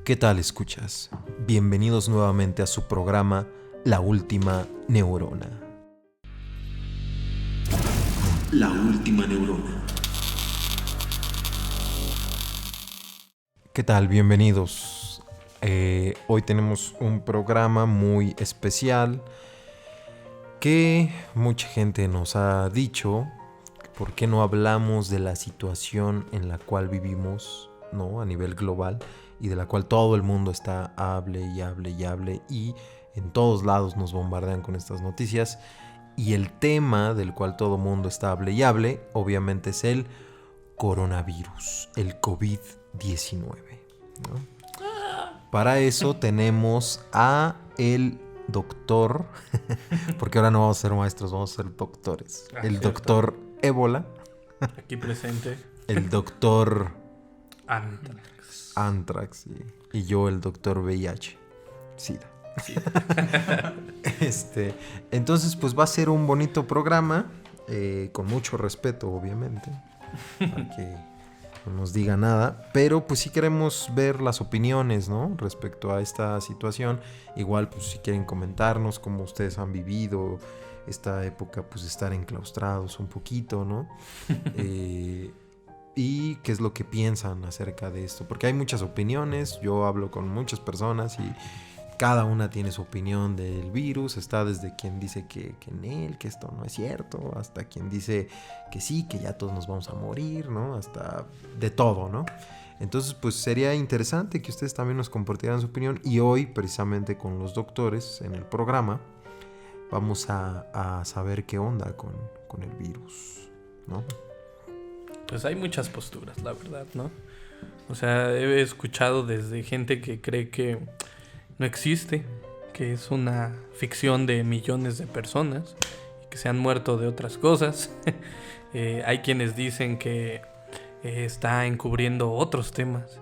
¿Qué tal, escuchas? Bienvenidos nuevamente a su programa La Última Neurona. La Última Neurona. ¿Qué tal? Bienvenidos. Hoy tenemos un programa muy especial que mucha gente nos ha dicho, ¿por qué no hablamos de la situación en la cual vivimos, ¿no? A nivel global, y de la cual todo el mundo está hable y en todos lados nos bombardean con estas noticias, y el tema del cual todo el mundo está hable, obviamente es el coronavirus, el COVID-19, ¿no? Para eso tenemos a el doctor, porque ahora no vamos a ser maestros, vamos a ser doctores. El cierto. doctor Ébola, Aquí presente. el doctor Antrax. Antrax y yo el doctor VIH, SIDA. Sí. Entonces pues va a ser un bonito programa, con mucho respeto obviamente, para que no nos diga nada, pero pues sí queremos ver las opiniones, ¿no? Respecto a esta situación. Igual pues si quieren comentarnos cómo ustedes han vivido esta época, pues estar enclaustrados un poquito, ¿no? Y qué es lo que piensan acerca de esto, porque hay muchas opiniones. Yo hablo con muchas personas y cada una tiene su opinión del virus. Está desde quien dice que esto no es cierto, hasta quien dice que sí, que ya todos nos vamos a morir, ¿no? Hasta de todo, ¿no? Entonces, pues sería interesante que ustedes también nos compartieran su opinión. Y hoy, precisamente con los doctores en el programa, vamos a saber qué onda con el virus, ¿no? Pues hay muchas posturas, la verdad, ¿no? O sea, he escuchado desde gente que cree que no existe, que es una ficción de millones de personas y que se han muerto de otras cosas. Hay quienes dicen que está encubriendo otros temas.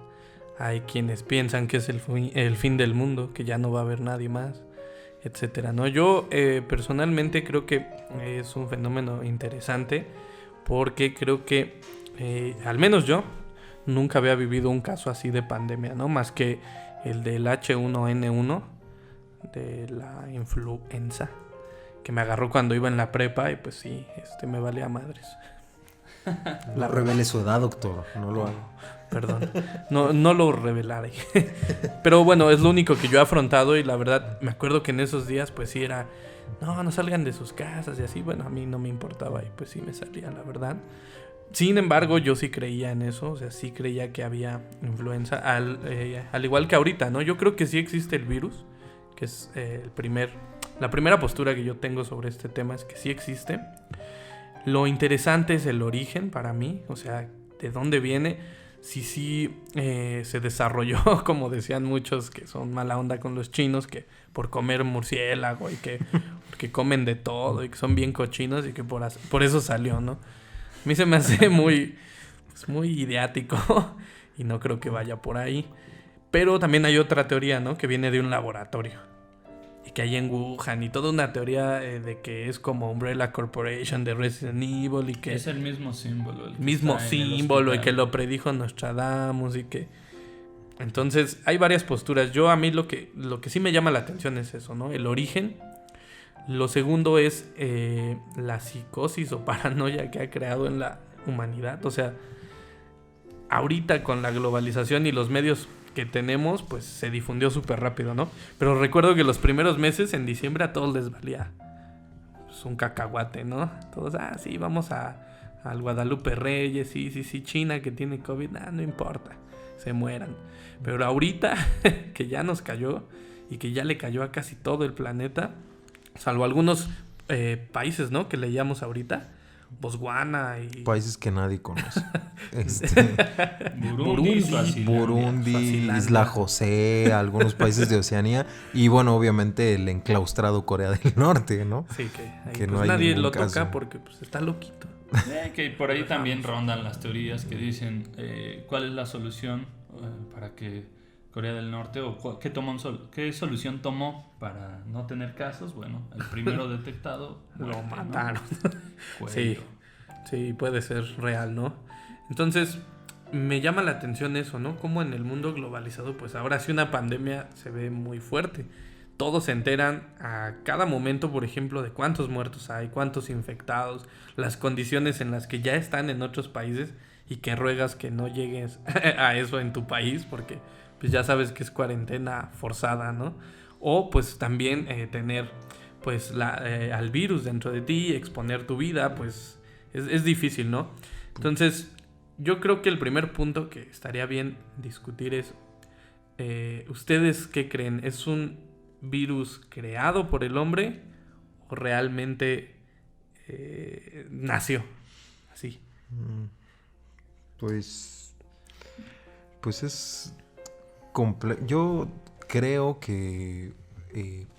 Hay quienes piensan que es el fin del mundo, que ya no va a haber nadie más, etcétera, ¿no? Yo personalmente creo que es un fenómeno interesante porque creo que al menos yo nunca había vivido un caso así de pandemia, ¿no? Más que el del H1N1 de la influenza, que me agarró cuando iba en la prepa y pues sí, me valía madres. No revele su edad, doctor, no lo haga. Perdón, no lo revelaré. Pero bueno, es lo único que yo he afrontado y la verdad me acuerdo que en esos días pues sí era, no salgan de sus casas y así. Bueno, a mí no me importaba y pues sí me salía, la verdad. Sin embargo, yo sí creía en eso, o sea, sí creía que había influenza, al igual que ahorita, ¿no? Yo creo que sí existe el virus, que es la primera postura que yo tengo sobre este tema es que sí existe. Lo interesante es el origen para mí, o sea, de dónde viene, si sí se desarrolló, como decían muchos que son mala onda con los chinos, que por comer murciélago y que porque comen de todo y que son bien cochinos y que por eso salió, ¿no? A mí se me hace muy ideático y no creo que vaya por ahí. Pero también hay otra teoría, ¿no? Que viene de un laboratorio y que hay en Wuhan y toda una teoría de que es como Umbrella Corporation de Resident Evil y que es el mismo símbolo. Y que lo predijo Nostradamus y que... Entonces hay varias posturas. A mí lo que sí me llama la atención es eso, ¿no? El origen. Lo segundo es la psicosis o paranoia que ha creado en la humanidad. O sea, ahorita con la globalización y los medios que tenemos, pues se difundió súper rápido, ¿no? Pero recuerdo que los primeros meses, en diciembre, a todos les valía pues, un cacahuate, ¿no? Todos, sí, vamos al Guadalupe Reyes, sí, China que tiene COVID, no importa, se mueran. Pero ahorita, que ya nos cayó y que ya le cayó a casi todo el planeta, salvo algunos países, ¿no? Que leíamos ahorita. Botswana y... Países que nadie conoce. Burundi, Isla José, algunos países de Oceanía. Y bueno, obviamente el enclaustrado Corea del Norte, ¿no? Sí, que ahí que pues no hay nadie ningún lo caso. toca porque pues está loquito. Que por ahí también rondan las teorías que dicen cuál es la solución para que Corea del Norte o qué solución tomó para no tener casos. Bueno, el primero detectado Lo muerte, mataron. ¿no? Sí, puede ser real, ¿no? Entonces, me llama la atención eso, ¿no? Como en el mundo globalizado, pues ahora sí una pandemia se ve muy fuerte. Todos se enteran a cada momento, por ejemplo, de cuántos muertos hay, cuántos infectados, las condiciones en las que ya están en otros países y que ruegas que no llegues a eso en tu país porque pues ya sabes que es cuarentena forzada, ¿no? O pues también tener pues al virus dentro de ti, exponer tu vida, pues es difícil, ¿no? Entonces yo creo que el primer punto que estaría bien discutir es ¿ustedes qué creen? ¿Es un virus creado por el hombre o realmente nació así? Pues es yo creo que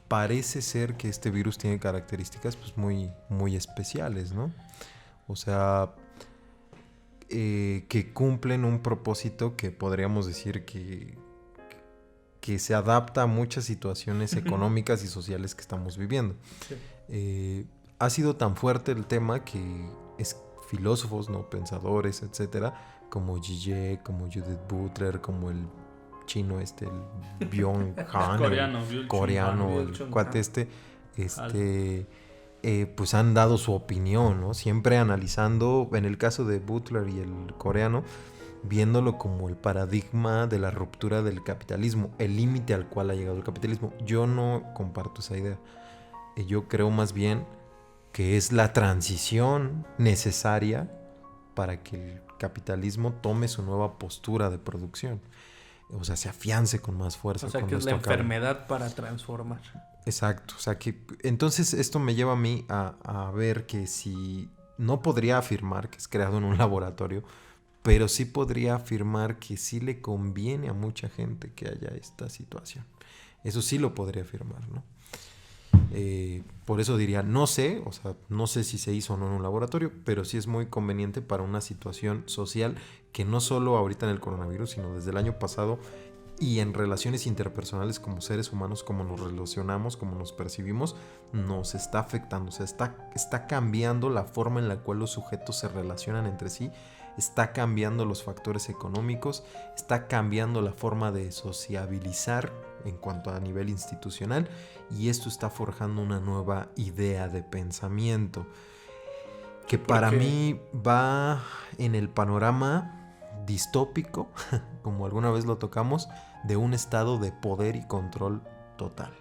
parece ser que este virus tiene características pues muy, muy especiales, ¿no? O sea, que cumplen un propósito que podríamos decir que se adapta a muchas situaciones económicas y sociales que estamos viviendo. Sí. Ha sido tan fuerte el tema que filósofos, ¿no? Pensadores, etcétera, como Zizek, como Judith Butler, como el chino el Byung-Han, coreano, el cuate pues han dado su opinión, ¿no? Siempre analizando, en el caso de Butler y el coreano, viéndolo como el paradigma de la ruptura del capitalismo, el límite al cual ha llegado el capitalismo. Yo no comparto esa idea. Yo creo más bien que es la transición necesaria para que el capitalismo tome su nueva postura de producción. O sea, se afiance con más fuerza. O sea, que es la enfermedad para transformar. Exacto. O sea, que entonces esto me lleva a mí a ver que si no podría afirmar que es creado en un laboratorio, pero sí podría afirmar que sí le conviene a mucha gente que haya esta situación. Eso sí lo podría afirmar, ¿no? Por eso diría, no sé si se hizo o no en un laboratorio, pero sí es muy conveniente para una situación social que no solo ahorita en el coronavirus, sino desde el año pasado y en relaciones interpersonales como seres humanos, como nos relacionamos, como nos percibimos, nos está afectando. O sea, está cambiando la forma en la cual los sujetos se relacionan entre sí, está cambiando los factores económicos, está cambiando la forma de sociabilizar en cuanto a nivel institucional, y esto está forjando una nueva idea de pensamiento que para mí va en el panorama distópico, como alguna vez lo tocamos, de un estado de poder y control total.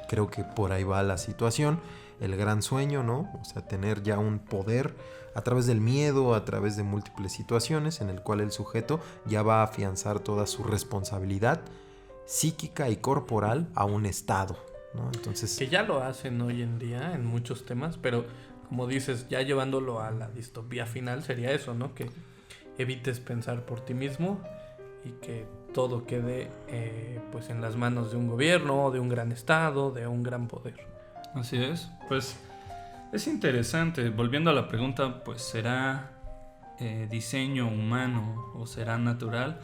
Creo que por ahí va la situación, el gran sueño, ¿no? O sea, tener ya un poder a través del miedo, a través de múltiples situaciones en el cual el sujeto ya va a afianzar toda su responsabilidad psíquica y corporal a un estado, ¿no? Entonces, que ya lo hacen hoy en día en muchos temas, pero como dices, ya llevándolo a la distopía final sería eso, ¿no? Que evites pensar por ti mismo y que todo quede pues en las manos de un gobierno, de un gran estado, de un gran poder. Así es. Pues es interesante. Volviendo a la pregunta, pues ¿será diseño humano o será natural?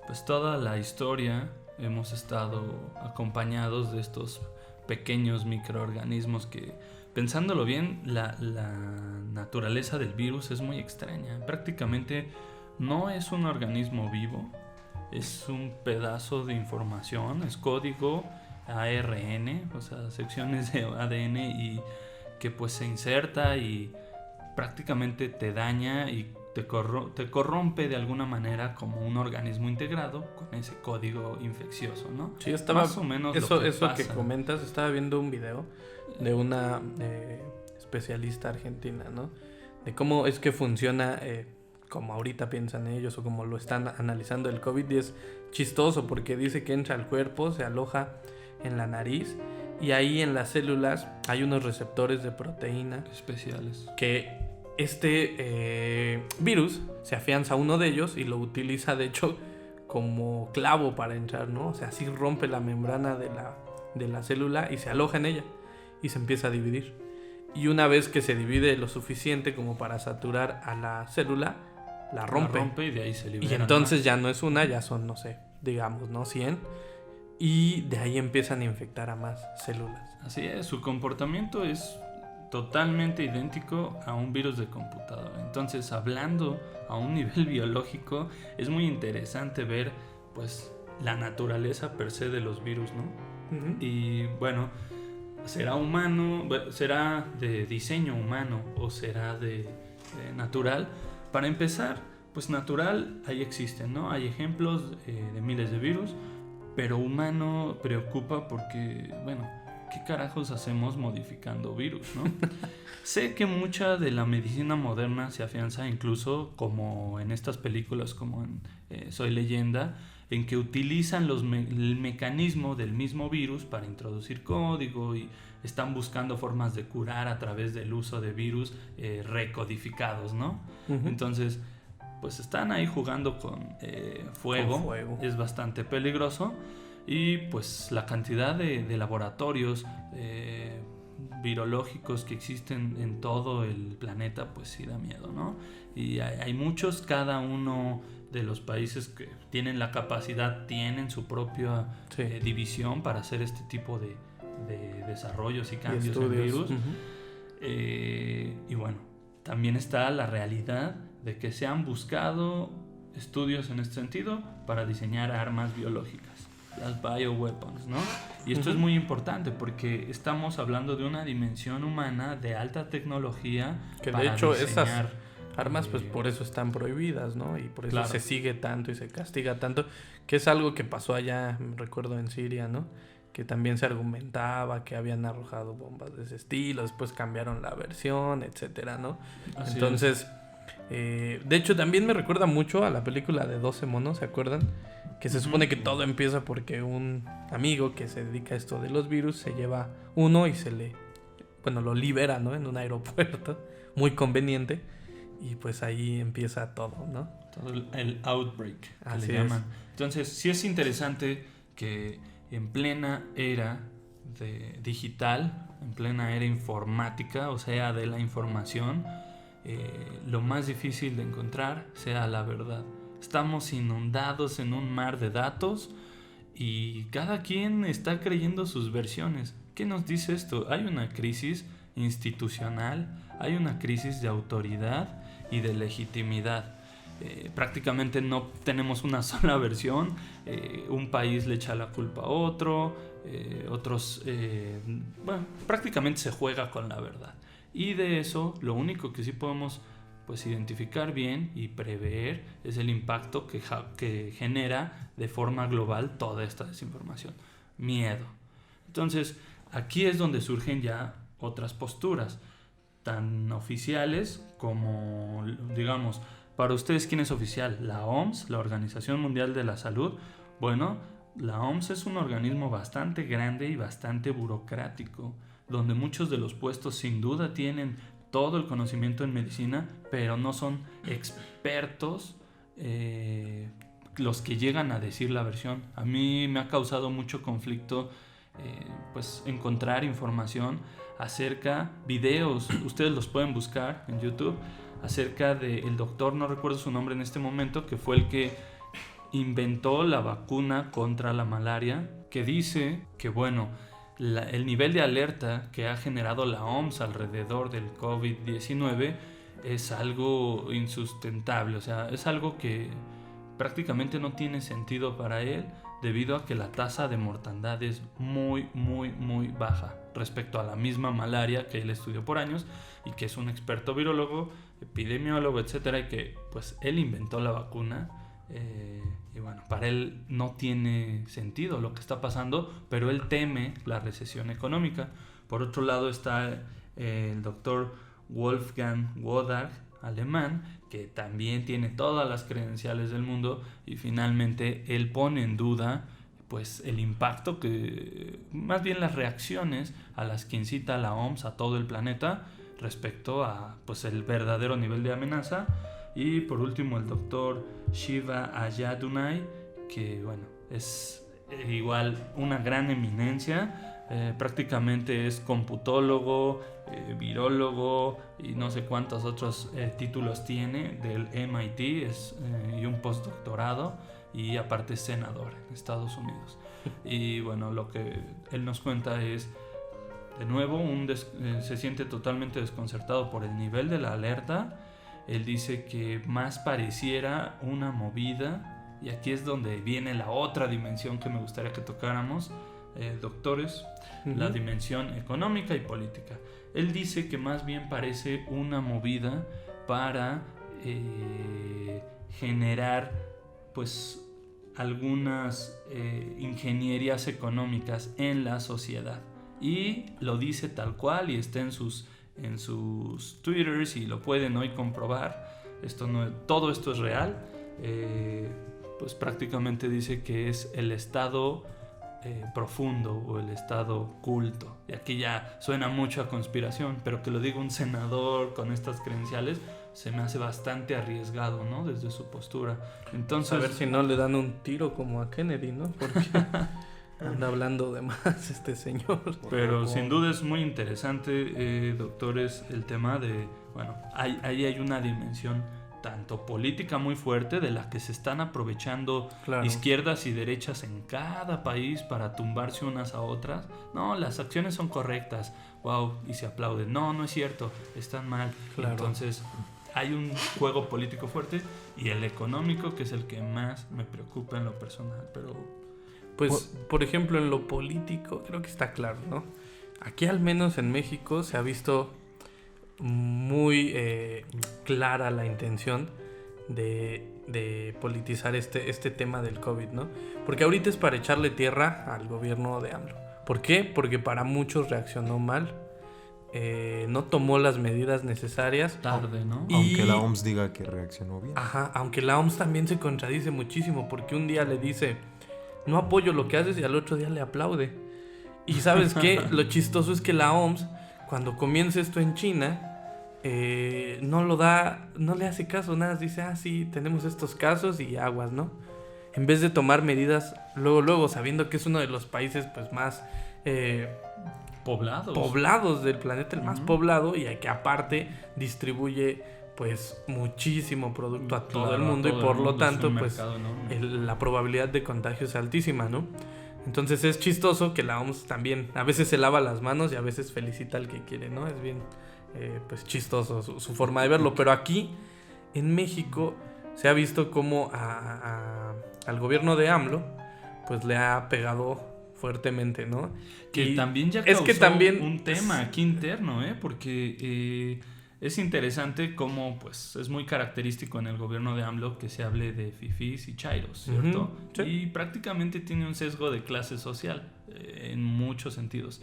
Pues toda la historia hemos estado acompañados de estos pequeños microorganismos que, pensándolo bien, la naturaleza del virus es muy extraña. Prácticamente no es un organismo vivo, es un pedazo de información, es código ARN, o sea, secciones de ADN, y que pues se inserta y prácticamente te daña y te corrompe de alguna manera como un organismo integrado con ese código infeccioso, ¿no? Sí, estaba más o menos eso que comentas. Estaba viendo un video de una especialista argentina, ¿no? De cómo es que funciona, como ahorita piensan ellos o como lo están analizando el COVID, y es chistoso porque dice que entra al cuerpo, se aloja en la nariz y ahí en las células hay unos receptores de proteína especiales que virus se afianza a uno de ellos y lo utiliza de hecho como clavo para entrar, ¿no? O sea, así rompe la membrana de la célula y se aloja en ella y se empieza a dividir. Y una vez que se divide lo suficiente como para saturar a la célula, la rompe y de ahí se libera. Y entonces ya no es una, ya son, no sé, digamos, ¿no? 100. Y de ahí empiezan a infectar a más células. Así es, su comportamiento es totalmente idéntico a un virus de computadora. Entonces, hablando a un nivel biológico, es muy interesante ver pues la naturaleza per se de los virus, ¿no? Ujú. Y bueno, ¿será humano, será de diseño humano o será de natural? Para empezar, pues natural ahí existen, ¿no? Hay ejemplos de miles de virus, pero humano preocupa porque, bueno, ¿qué carajos hacemos modificando virus, no? Sé que mucha de la medicina moderna se afianza incluso como en estas películas como en Soy Leyenda, en que utilizan el mecanismo del mismo virus para introducir código y están buscando formas de curar a través del uso de virus recodificados, ¿no? Ujú. Entonces, pues están ahí jugando con fuego. Con fuego. Es bastante peligroso. Y pues la cantidad de laboratorios virológicos que existen en todo el planeta, pues sí da miedo, ¿no? Y hay muchos, cada uno de los países que tienen la capacidad, tienen su propia Sí. división para hacer este tipo de desarrollos y Y cambios en estudios. virus. Ujú. Y bueno, también está la realidad de que se han buscado estudios en este sentido para diseñar armas biológicas, las bioweapons, ¿no? Y esto es muy importante porque estamos hablando de una dimensión humana de alta tecnología. Que de para hecho diseñar, esas armas pues por eso están prohibidas, ¿no? Y por eso Claro. se sigue tanto y se castiga tanto, que es algo que pasó allá, recuerdo en Siria, ¿no? Que también se argumentaba que habían arrojado bombas de ese estilo, después cambiaron la versión, etcétera, ¿no? Así Entonces, de hecho también me recuerda mucho a la película de 12 monos, ¿se acuerdan? Que se supone que todo empieza porque un amigo que se dedica a esto de los virus se lleva uno y lo libera, ¿no? En un aeropuerto, muy conveniente, y pues ahí empieza todo, ¿no? todo el outbreak que Así le es. llaman. Entonces, sí es interesante que en plena era digital, en plena era informática, o sea, de la información, lo más difícil de encontrar sea la verdad. Estamos inundados en un mar de datos y cada quien está creyendo sus versiones. ¿Qué nos dice esto? Hay una crisis institucional, hay una crisis de autoridad y de legitimidad. Prácticamente no tenemos una sola versión. Un país le echa la culpa a otro, prácticamente se juega con la verdad. Y de eso, lo único que sí podemos pues identificar bien y prever es el impacto que genera de forma global toda esta desinformación. Miedo. Entonces, aquí es donde surgen ya otras posturas, tan oficiales como, digamos, para ustedes, ¿quién es oficial? ¿La OMS, la Organización Mundial de la Salud? Bueno, la OMS es un organismo bastante grande y bastante burocrático, donde muchos de los puestos sin duda tienen todo el conocimiento en medicina, pero no son expertos los que llegan a decir la versión. A mí me ha causado mucho conflicto pues encontrar información acerca, videos, ustedes los pueden buscar en YouTube, acerca del doctor, no recuerdo su nombre en este momento, que fue el que inventó la vacuna contra la malaria, que dice que bueno, el nivel de alerta que ha generado la OMS alrededor del COVID-19 es algo insustentable, o sea, es algo que prácticamente no tiene sentido para él, debido a que la tasa de mortandad es muy, muy, muy baja respecto a la misma malaria que él estudió por años y que es un experto virólogo, epidemiólogo, etcétera, y que pues él inventó la vacuna. Y bueno, para él no tiene sentido lo que está pasando, pero él teme la recesión económica. Por otro lado está el doctor Wolfgang Wodarg, alemán, que también tiene todas las credenciales del mundo, y finalmente él pone en duda pues el impacto más bien las reacciones a las que incita la OMS a todo el planeta respecto a pues el verdadero nivel de amenaza. Y por último el doctor Shiva Ayadunai, que bueno, es igual una gran eminencia, prácticamente es computólogo, virólogo y no sé cuántos otros títulos tiene del MIT, y un postdoctorado, y aparte es senador en Estados Unidos. Y bueno, lo que él nos cuenta es de nuevo, se siente totalmente desconcertado por el nivel de la alerta. Él dice que más pareciera una movida, y aquí es donde viene la otra dimensión que me gustaría que tocáramos, doctores, la dimensión económica y política. Él dice que más bien parece una movida para generar pues algunas ingenierías económicas en la sociedad, y lo dice tal cual y está en sus twitters y lo pueden hoy comprobar. Todo esto es real. Pues prácticamente dice que es el estado profundo o el estado oculto, y aquí ya suena mucho a conspiración, pero que lo diga un senador con estas credenciales se me hace bastante arriesgado, ¿no? Desde su postura. Entonces, a ver si no le dan un tiro como a Kennedy, ¿no? Porque anda hablando de más este señor. Pero sin duda es muy interesante, doctores, el tema de, bueno, ahí hay una dimensión tanto política muy fuerte, de la que se están aprovechando izquierdas y derechas en cada país para tumbarse unas a otras. No, las acciones son correctas, wow, y se aplauden. No, no es cierto, están mal. Entonces hay un juego político fuerte, y el económico, que es el que más me preocupa en lo personal. Pero pues, por ejemplo, en lo político creo que está claro, ¿no? Aquí al menos en México se ha visto muy clara la intención de politizar este tema del COVID, ¿no? Porque ahorita es para echarle tierra al gobierno de AMLO. ¿Por qué? Porque para muchos reaccionó mal, no tomó las medidas necesarias. Tarde, ¿no? Aunque la OMS diga que reaccionó bien. Ajá, aunque la OMS también se contradice muchísimo, porque un día le dice, no apoyo lo que haces, y al otro día le aplaude. Y ¿sabes qué? Lo chistoso es que la OMS, cuando comienza esto en China, no le hace caso, nada, dice, sí, tenemos estos casos y aguas, ¿no? En vez de tomar medidas luego, sabiendo que es uno de los países pues más poblados del planeta, el más poblado, y que aparte distribuye pues muchísimo producto a todo el mundo, y por lo tanto pues la probabilidad de contagio es altísima, ¿no? Entonces es chistoso que la OMS también a veces se lava las manos y a veces felicita al que quiere, ¿no? Es bien pues chistoso su forma de verlo. Pero aquí en México se ha visto como al gobierno de AMLO pues le ha pegado fuertemente, ¿no? Que también ya causó un tema aquí interno, porque es interesante cómo pues es muy característico en el gobierno de AMLO que se hable de fifís y chairos, ¿cierto? Sí. Y prácticamente tiene un sesgo de clase social en muchos sentidos.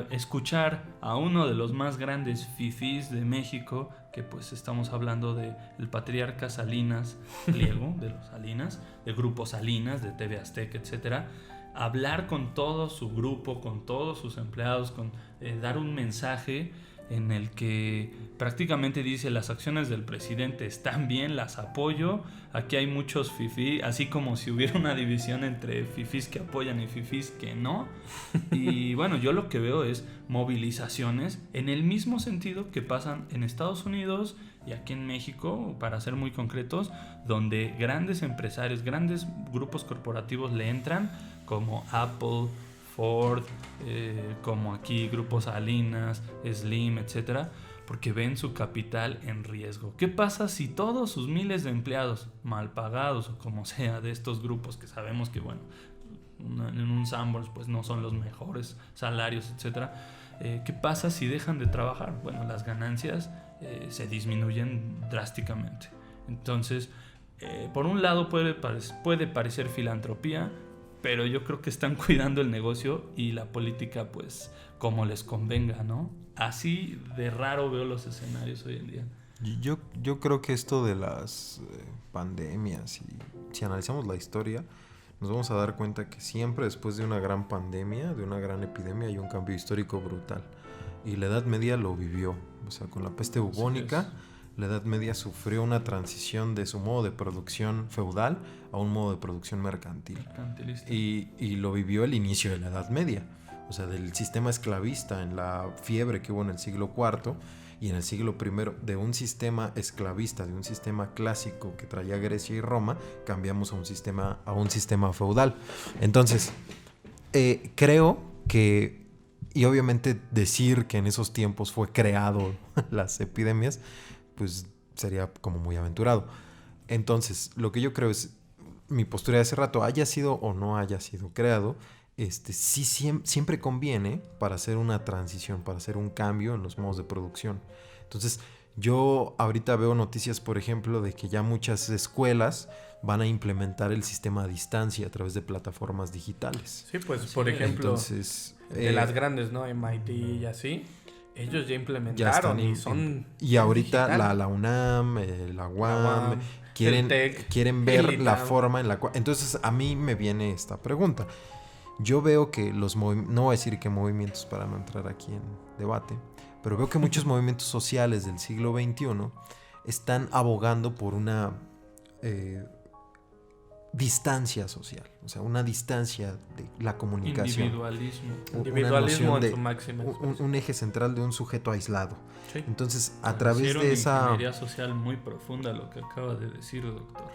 Escuchar a uno de los más grandes fifís de México, que pues estamos hablando de el patriarca Salinas Pliego, de los Salinas, de Grupo Salinas, de TV Azteca, etcétera, hablar con todo su grupo, con todos sus empleados, dar un mensaje en el que prácticamente dice: las acciones del presidente están bien, las apoyo, aquí hay muchos fifí, así como si hubiera una división entre fifís que apoyan y fifís que no. Y bueno, yo lo que veo es movilizaciones en el mismo sentido que pasan en Estados Unidos y aquí en México, para ser muy concretos, donde grandes empresarios, grandes grupos corporativos le entran, como Apple, Ford, como aquí Grupo Salinas, Slim, etcétera, porque ven su capital en riesgo. ¿Qué pasa si todos sus miles de empleados mal pagados o como sea de estos grupos, que sabemos que bueno, en un Sanborns pues no son los mejores salarios, etcétera? ¿Qué pasa si dejan de trabajar? Bueno, las ganancias se disminuyen drásticamente. Entonces, por un lado puede parecer filantropía, pero yo creo que están cuidando el negocio y la política pues como les convenga, ¿no? Así de raro veo los escenarios hoy en día. Yo creo que esto de las pandemias, y si analizamos la historia, nos vamos a dar cuenta que siempre después de una gran pandemia, de una gran epidemia, hay un cambio histórico brutal. Y la Edad Media lo vivió. O sea, con la peste bubónica, la Edad Media sufrió una transición de su modo de producción feudal a un modo de producción mercantil. Y lo vivió el inicio de la Edad Media. O sea, del sistema esclavista en la fiebre que hubo en el siglo IV y en el siglo I, de un sistema esclavista, de un sistema clásico que traía Grecia y Roma, cambiamos a un sistema feudal. Entonces, creo que Y obviamente decir que en esos tiempos fue creado las epidemias, pues sería como muy aventurado. Entonces, lo que yo creo es, mi postura de hace rato, haya sido o no haya sido creado, sí siempre conviene para hacer una transición, para hacer un cambio en los modos de producción. Entonces, yo ahorita veo noticias, por ejemplo, de que ya muchas escuelas van a implementar el sistema a distancia a través de plataformas digitales. Sí, pues Así por es. ejemplo, Entonces, de las grandes, ¿no? MIT y así, ellos ya implementaron y son... y ahorita digital. la UNAM, la UAM, UAM, quieren, el TEC, quieren ver el la ITAM. forma en la cual... Entonces a mí me viene esta pregunta. Yo veo que los movimientos, no voy a decir que movimientos para no entrar aquí en debate, pero veo que muchos movimientos sociales del siglo XXI están abogando por una distancia social, o sea, una distancia de la comunicación. Individualismo. Una Individualismo noción en de su máxima un expresión. eje central de un sujeto aislado. Sí. Entonces, a través Hicieron de esa... ingeniería social muy profunda lo que acaba de decir, doctor.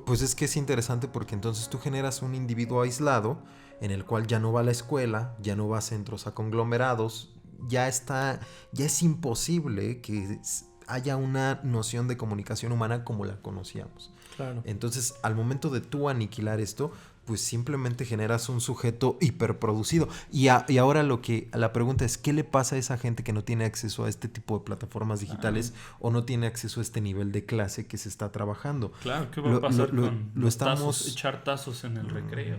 Pues es que es interesante porque entonces tú generas un individuo aislado en el cual ya no va a la escuela, ya no va a centros a conglomerados, ya es imposible que haya una noción de comunicación humana como la conocíamos. Claro. Entonces, al momento de tú aniquilar esto, pues simplemente generas un sujeto hiperproducido. Y ahora la pregunta es, ¿qué le pasa a esa gente que no tiene acceso a este tipo de plataformas digitales o no tiene acceso a este nivel de clase que se está trabajando? Claro, ¿qué va a pasar con lo los estamos... tazos, echar tazos en el recreo?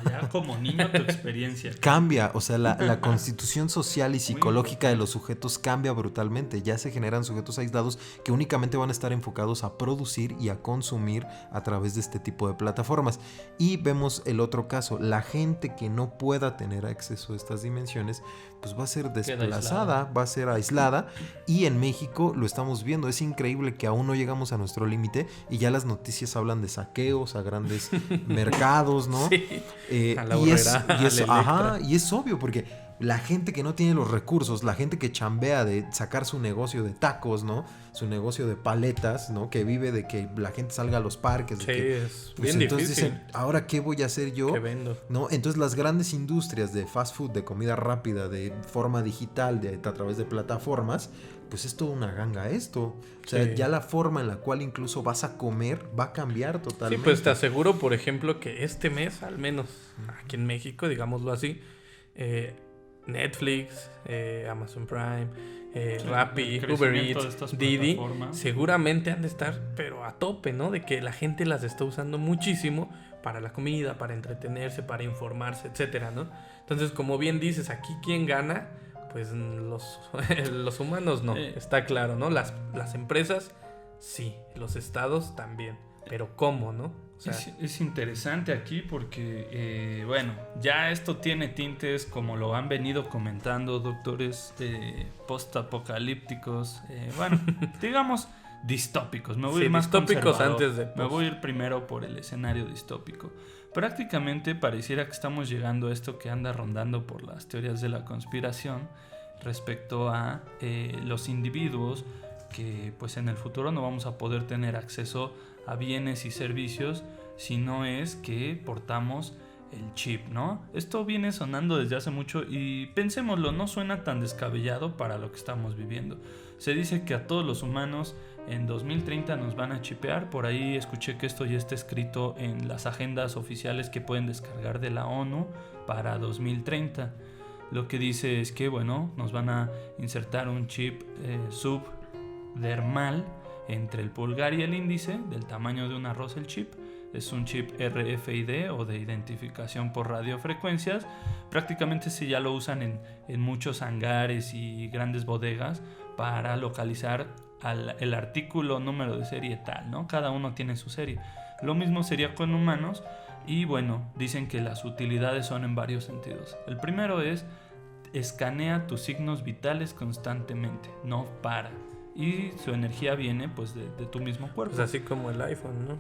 Allá como niño tu experiencia. Cambia, o sea, la constitución social y psicológica de los sujetos cambia brutalmente. Ya se generan sujetos aislados que únicamente van a estar enfocados a producir y a consumir a través de este tipo de plataformas. Y vemos el otro caso, la gente que no pueda tener acceso a estas dimensiones, pues va a ser desplazada, va a ser aislada, y en México lo estamos viendo. Es increíble que aún no llegamos a nuestro límite y ya las noticias hablan de saqueos a grandes mercados, ¿no? Sí. A la y Horrera, a la Electra. y es obvio porque la gente que no tiene los recursos, la gente que chambea de sacar su negocio de tacos, ¿no? Su negocio de paletas, ¿no? Que vive de que la gente salga a los parques. Sí, De que, es pues bien entonces difícil. dicen, ¿ahora qué voy a hacer yo? ¿Qué vendo? ¿No? Entonces las grandes industrias de fast food, de comida rápida, de forma digital, a través de plataformas, pues es toda una ganga esto. O sea, Sí. ya la forma en la cual incluso vas a comer va a cambiar Sí, totalmente. pues te aseguro, por ejemplo, que este mes, al menos aquí en México, digámoslo así, Netflix, Amazon Prime, Rappi, el Uber crecimiento de Eats, estas Didi, plataformas. seguramente han de estar, pero a tope, ¿no? De que la gente las está usando muchísimo para la comida, para entretenerse, para informarse, etcétera, ¿no? Entonces, como bien dices, aquí ¿quién gana? Pues los humanos no, está claro, ¿no? Las empresas sí, los estados también, pero ¿cómo, no? O sea, Es interesante aquí porque, bueno, ya esto tiene tintes, como lo han venido comentando doctores post-apocalípticos, bueno, digamos distópicos. Me voy a ir más distópicos conservador. antes de Me voy a ir primero por el escenario distópico. Prácticamente pareciera que estamos llegando a esto que anda rondando por las teorías de la conspiración respecto a los individuos que pues en el futuro no vamos a poder tener acceso a bienes y servicios si no es que portamos el chip, ¿no? Esto viene sonando desde hace mucho y pensémoslo, no suena tan descabellado para lo que estamos viviendo. Se dice que a todos los humanos en 2030 nos van a chipear. Por ahí escuché que esto ya está escrito en las agendas oficiales que pueden descargar de la ONU para 2030. Lo que dice es que, bueno, nos van a insertar un chip subdermal entre el pulgar y el índice, del tamaño de un arroz el chip. Es un chip RFID o de identificación por radiofrecuencias. Prácticamente se ya lo usan en muchos hangares y grandes bodegas para localizar el artículo número de serie tal, ¿no? Cada uno tiene su serie. Lo mismo sería con humanos y bueno, dicen que las utilidades son en varios sentidos. El primero es escanea tus signos vitales constantemente, no para. Y su energía viene pues de tu mismo cuerpo. pues así como el iPhone, ¿no?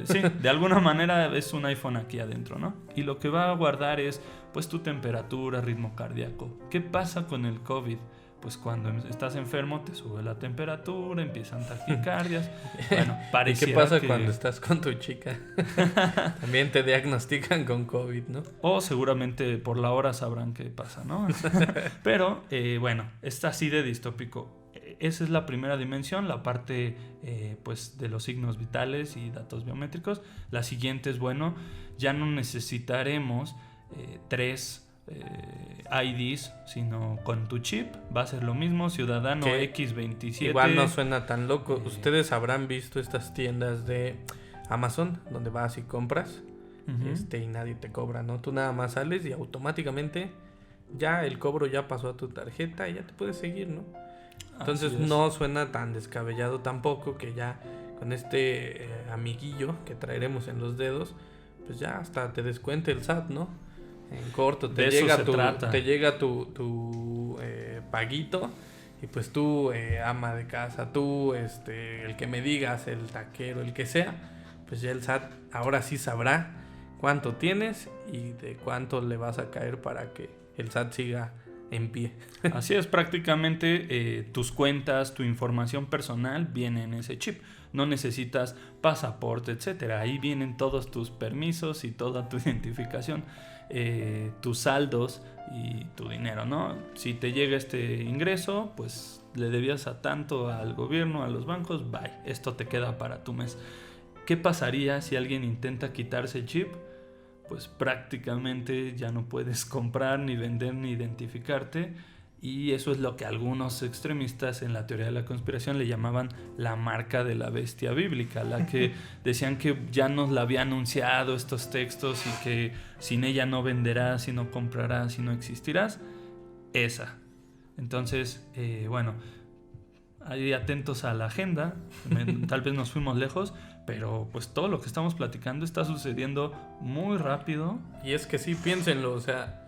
Sí, de alguna manera es un iPhone aquí adentro, ¿no? Y lo que va a guardar es pues tu temperatura, ritmo cardíaco. ¿Qué pasa con el COVID? pues cuando estás enfermo te sube la temperatura, empiezan taquicardias. Bueno, pareciera ¿Y qué pasa que... cuando estás con tu chica? También te diagnostican con COVID, ¿no? O seguramente por la hora sabrán qué pasa, ¿no? Pero, bueno, está así de distópico. Esa es la primera dimensión, la parte pues de los signos vitales y datos biométricos. La siguiente es, bueno, ya no necesitaremos 3 IDs, sino con tu chip va a ser lo mismo, ciudadano Que X27. Igual no suena tan loco. Ustedes habrán visto estas tiendas de Amazon donde vas y compras y nadie te cobra, ¿no? Tú nada más sales y automáticamente ya el cobro ya pasó a tu tarjeta y ya te puedes seguir, ¿no? Entonces no suena tan descabellado tampoco que ya con este amiguillo que traeremos en los dedos, pues ya hasta te descuente el SAT, ¿no? En corto te llega tu paguito y pues tú, ama de casa, tú, el que me digas, el taquero, el que sea, pues ya el SAT ahora sí sabrá cuánto tienes y de cuánto le vas a caer para que el SAT siga en pie. Así es, prácticamente tus cuentas, tu información personal viene en ese chip. No necesitas pasaporte, etcétera. Ahí vienen todos tus permisos y toda tu identificación, tus saldos y tu dinero, ¿no? Si te llega este ingreso, pues le debías a tanto al gobierno, a los bancos, bye, esto te queda para tu mes. ¿Qué pasaría si alguien intenta quitarse el chip? Pues prácticamente ya no puedes comprar, ni vender, ni identificarte. Y eso es lo que algunos extremistas en la teoría de la conspiración le llamaban la marca de la bestia bíblica, la que decían que ya nos la había anunciado estos textos y que sin ella no venderás, y no comprarás, y no existirás. Esa. Entonces, bueno, ahí atentos a la agenda. Tal vez nos fuimos lejos, pero pues todo lo que estamos platicando está sucediendo muy rápido. Y es que sí, piénsenlo, o sea,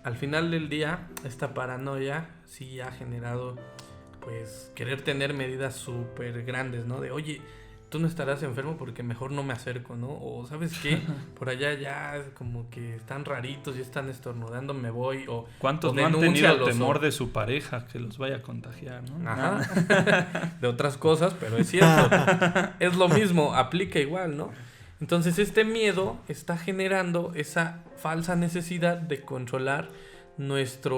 al final del día, esta paranoia sí ha generado, pues, querer tener medidas súper grandes, ¿no? De, oye, tú no estarás enfermo porque mejor no me acerco, ¿no? O, ¿sabes qué? Por allá ya como que están raritos y están estornudando, me voy. O ¿cuántos no han tenido temor de su pareja que los vaya a contagiar, no? Ajá. De otras cosas, pero es cierto. Es lo mismo, aplica igual, ¿no? Entonces este miedo está generando esa falsa necesidad de controlar nuestra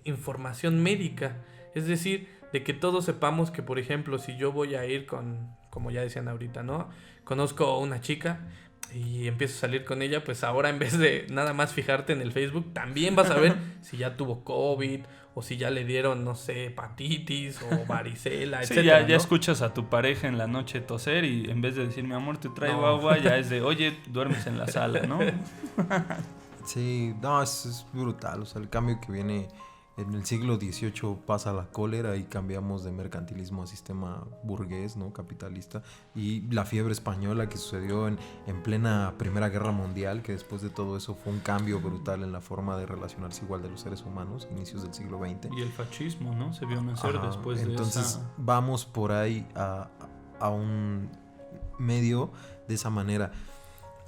información médica. Es decir, de que todos sepamos que, por ejemplo, si yo voy a ir con, como ya decían ahorita, ¿no? Conozco a una chica y empiezo a salir con ella, pues ahora en vez de nada más fijarte en el Facebook, también vas a ver si ya tuvo COVID o si ya le dieron, no sé, hepatitis o varicela, sí, etcétera, ya escuchas a tu pareja en la noche toser y en vez de decir, mi amor, te traigo agua, ya es de, oye, duermes en la sala, ¿no? Sí, no, es brutal. O sea, el cambio que viene en el siglo XVIII pasa la cólera y cambiamos de mercantilismo a sistema burgués, ¿no? Capitalista. Y la fiebre española que sucedió en plena Primera Guerra Mundial, que después de todo eso fue un cambio brutal en la forma de relacionarse igual de los seres humanos, inicios del siglo XX. Y el fascismo, ¿no? Se vio nacer después de entonces, vamos por ahí a un medio de esa manera.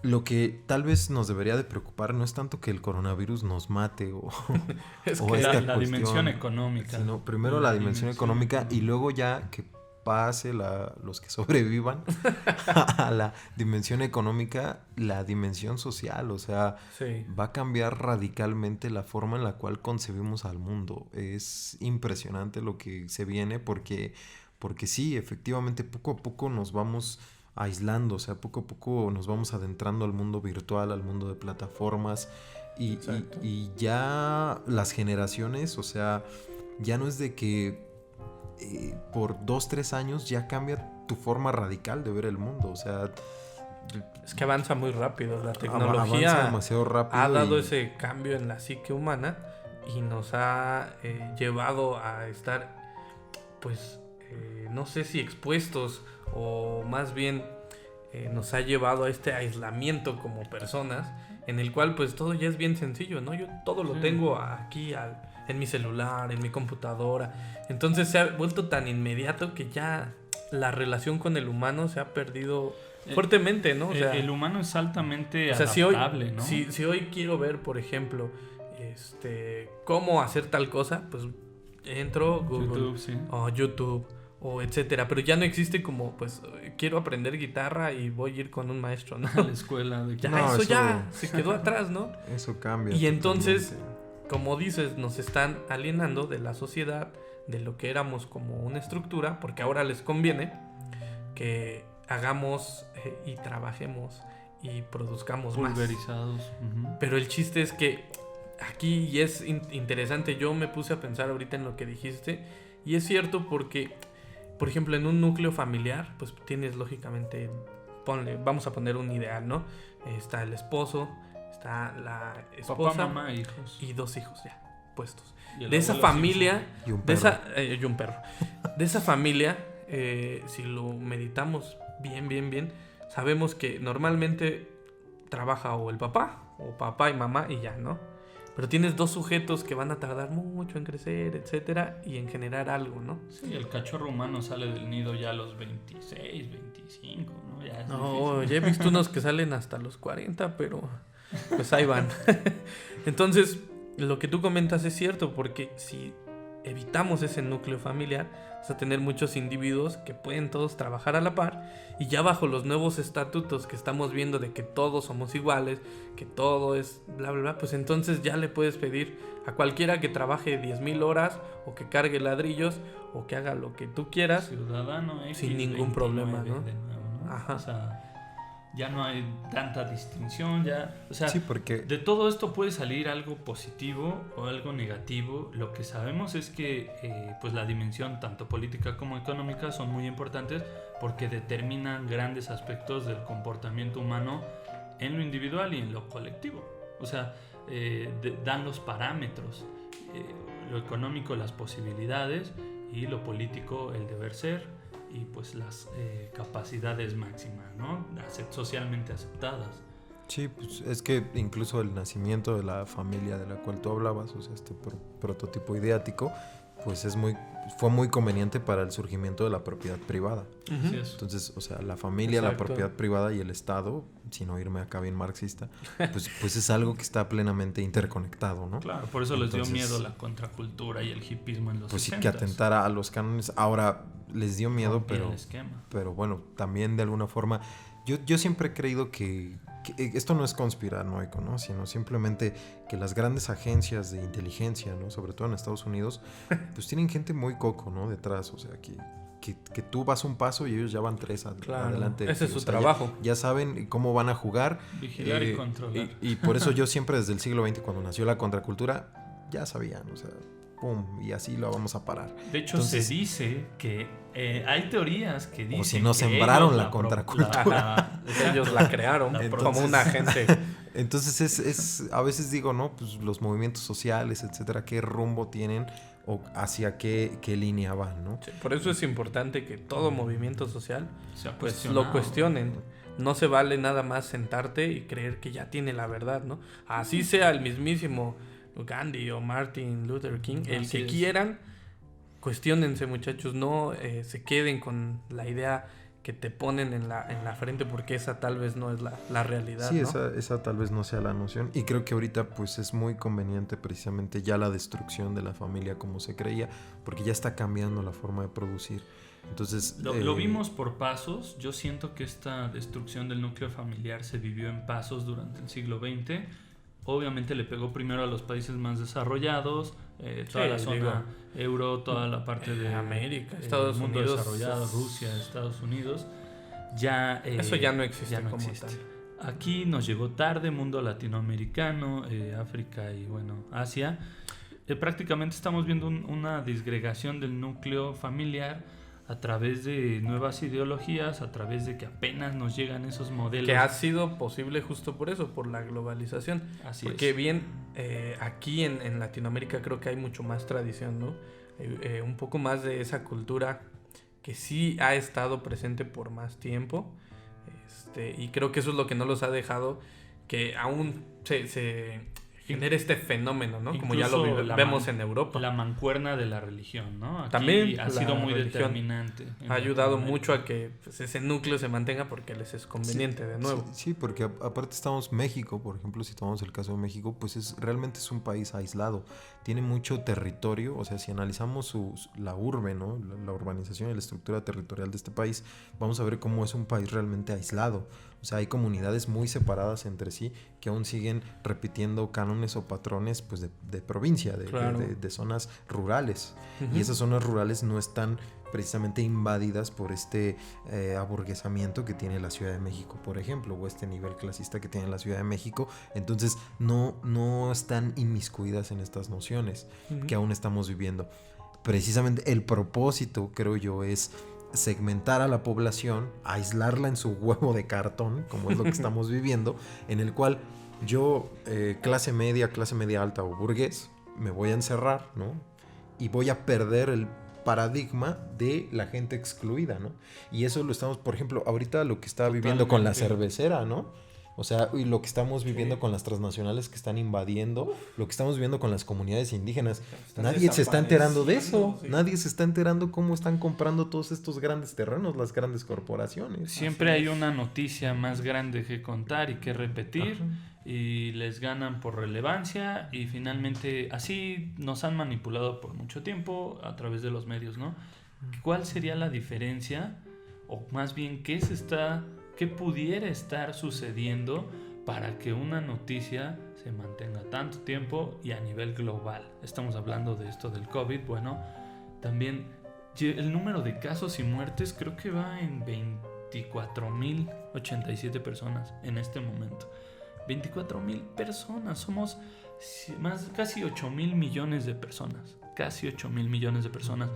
Lo que tal vez nos debería de preocupar no es tanto que el coronavirus nos mate o es o que esta la dimensión económica, sino primero la dimensión económica y luego ya que pase los que sobrevivan a la dimensión económica, la dimensión social, o sea, sí, va a cambiar radicalmente la forma en la cual concebimos al mundo. Es impresionante lo que se viene porque sí, efectivamente poco a poco nos vamos aislando, o sea, poco a poco nos vamos adentrando al mundo virtual, al mundo de plataformas y ya las generaciones, o sea, ya no es de que por 2-3 años ya cambia tu forma radical de ver el mundo, o sea, es que avanza muy rápido, la avanza tecnología demasiado rápido ha dado ese cambio en la psique humana y nos ha llevado a estar, pues, no sé si expuestos o más bien nos ha llevado a este aislamiento como personas en el cual pues todo ya es bien sencillo, ¿no? Yo todo lo tengo aquí en mi celular, en mi computadora, entonces se ha vuelto tan inmediato que ya la relación con el humano se ha perdido fuertemente, ¿no? O sea, el humano es altamente adaptable, ¿no? Si hoy quiero ver, por ejemplo, cómo hacer tal cosa, pues entro Google YouTube, sí. o YouTube o etcétera, pero ya no existe como pues quiero aprender guitarra y voy a ir con un maestro, ¿no? A la escuela de Ya No, eso eso- ya se quedó atrás, ¿no? Eso cambia. Y entonces, totalmente. como dices, nos están alienando de la sociedad, de lo que éramos como una estructura, porque ahora les conviene que hagamos y trabajemos y produzcamos más. Pulverizados. Ujú. Pero el chiste es que aquí, y es interesante, yo me puse a pensar ahorita en lo que dijiste, y es cierto porque, por ejemplo, en un núcleo familiar, pues tienes lógicamente, vamos a poner un ideal, ¿no? Está el esposo, está la esposa Papá, mamá, hijos. y 2 hijos ya puestos. Y el De esa abuelo familia, Y un de perro. y un perro. De esa familia, si lo meditamos bien, sabemos que normalmente trabaja o el papá, o papá y mamá y ya, ¿no? Pero tienes 2 sujetos que van a tardar mucho en crecer, etcétera, y en generar algo, ¿no? Sí, el cachorro humano sale del nido ya a los 26, 25, ¿no? Ya es No, difícil. ya he visto unos que salen hasta los 40, pero pues ahí van. Entonces, lo que tú comentas es cierto, porque si evitamos ese núcleo familiar, vas a tener muchos individuos que pueden todos trabajar a la par, y ya bajo los nuevos estatutos que estamos viendo de que todos somos iguales, que todo es bla bla bla, pues entonces ya le puedes pedir a cualquiera que trabaje 10,000 horas o que cargue ladrillos o que haga lo que tú quieras. Ciudadano X, Sin ningún problema, ¿no? de nuevo, ¿no? Ajá. O sea, ya no hay tanta distinción, ya, o sea, Sí, porque de todo esto puede salir algo positivo o algo negativo. Lo que sabemos es que pues la dimensión tanto política como económica son muy importantes porque determinan grandes aspectos del comportamiento humano en lo individual y en lo colectivo. O sea, dan los parámetros, lo económico las posibilidades y lo político el deber ser y pues las capacidades máximas, ¿no? Socialmente aceptadas. sí, pues es que incluso el nacimiento de la familia de la cual tú hablabas, o sea, este prototipo ideático, pues fue muy conveniente para el surgimiento de la propiedad privada. Así es. Entonces, o sea, la familia, la Exacto. propiedad privada y el Estado, sin oírme acá bien marxista, pues es algo que está plenamente interconectado, ¿no? Claro, por eso les dio Entonces, miedo la contracultura y el hipismo en los Pues sí, 60s. que atentara a los cánones. Ahora, les dio miedo, Rompía el pero esquema. bueno, también de alguna forma, yo siempre he creído que esto no es conspiranoico, ¿no? Sino simplemente que las grandes agencias de inteligencia, ¿no? Sobre todo en Estados Unidos, pues tienen gente muy coco, ¿no? Detrás, o sea, que tú vas un paso y ellos ya van 3 Claro, adelante. de ese ti, es o su sea, trabajo. Ya saben cómo van a jugar. Vigilar y controlar. Y por eso yo siempre desde el siglo XX, cuando nació la contracultura, ya sabían, o sea, pum, y así lo vamos a parar. De hecho, Entonces- se dice que hay teorías que dicen si no que sembraron ellos la contracultura. Ellos la crearon La como Entonces- un agente. Entonces a veces digo, ¿no? Pues los movimientos sociales, etcétera, ¿qué rumbo tienen o hacia qué línea van, ¿no? Sí, por eso es importante que todo movimiento social se ha pues cuestionado. lo cuestionen. No se vale nada más sentarte y creer que ya tiene la verdad, ¿no? Así sea el mismísimo Gandhi o Martin Luther King, el Así que es. quieran, cuestionense, muchachos, no se queden con la idea que te ponen en la frente, porque esa tal vez no es la realidad, Sí, ¿no? esa tal vez no sea la noción. Y creo que ahorita pues es muy conveniente precisamente ya la destrucción de la familia como se creía, porque ya está cambiando la forma de producir. Entonces... Lo vimos por pasos. Yo siento que esta destrucción del núcleo familiar se vivió en pasos durante el siglo XX. Obviamente le pegó primero a los países más desarrollados, toda Sí, la zona digo, euro, toda la parte de América, Estados el mundo Unidos. desarrollado, Rusia, Estados Unidos. Ya, Eso ya no existe ya no como existe. tal. Aquí nos llegó tarde, mundo latinoamericano, África y bueno, Asia. Prácticamente estamos viendo una disgregación del núcleo familiar a través de nuevas ideologías, a través de que apenas nos llegan esos modelos. Que ha sido posible justo por eso, por la globalización. Así Porque es. bien, aquí en Latinoamérica creo que hay mucho más tradición, ¿no? Un poco más de esa cultura que sí ha estado presente por más tiempo. Y creo que eso es lo que no los ha dejado, que aún genera este fenómeno, ¿no? Como ya lo Incluso vemos en Europa. La mancuerna de la religión, ¿no? Aquí También ha la sido muy religión determinante. ha ayudado mucho a que pues, ese núcleo se mantenga porque les es conveniente de nuevo. Sí, porque aparte estamos México, por ejemplo, si tomamos el caso de México, pues realmente es un país aislado. Tiene mucho territorio, o sea, si analizamos la urbe, ¿no? La urbanización y la estructura territorial de este país, vamos a ver cómo es un país realmente aislado. O sea, hay comunidades muy separadas entre sí que aún siguen repitiendo cánones o patrones pues de provincia, Claro. de zonas rurales. Ujú. Y esas zonas rurales no están precisamente invadidas por este aburguesamiento que tiene la Ciudad de México, por ejemplo, o este nivel clasista que tiene la Ciudad de México. Entonces no están inmiscuidas en estas nociones Ujú. que aún estamos viviendo. Precisamente el propósito, creo yo, es segmentar a la población, aislarla en su huevo de cartón, como es lo que estamos viviendo, en el cual yo, clase media alta o burgués, me voy a encerrar, ¿no? Y voy a perder el paradigma de la gente excluida, ¿no? Y eso lo estamos, por ejemplo, ahorita lo que está viviendo con la cervecera, ¿no? O sea, y lo que estamos viviendo con las transnacionales que están invadiendo, lo que estamos viviendo con las comunidades indígenas. Nadie se está enterando de eso. Sí. Nadie se está enterando cómo están comprando todos estos grandes terrenos, las grandes corporaciones. Siempre hay una noticia más grande que contar y que repetir. Ajá. Y les ganan por relevancia y finalmente así nos han manipulado por mucho tiempo a través de los medios, ¿no? ¿Cuál sería la diferencia o más bien qué pudiera estar sucediendo para que una noticia se mantenga tanto tiempo y a nivel global? Estamos hablando de esto del COVID, bueno, también el número de casos y muertes creo que va en 24,087 personas en este momento. 24,000 personas, somos casi 8,000 millones de personas, casi 8,000 millones de personas.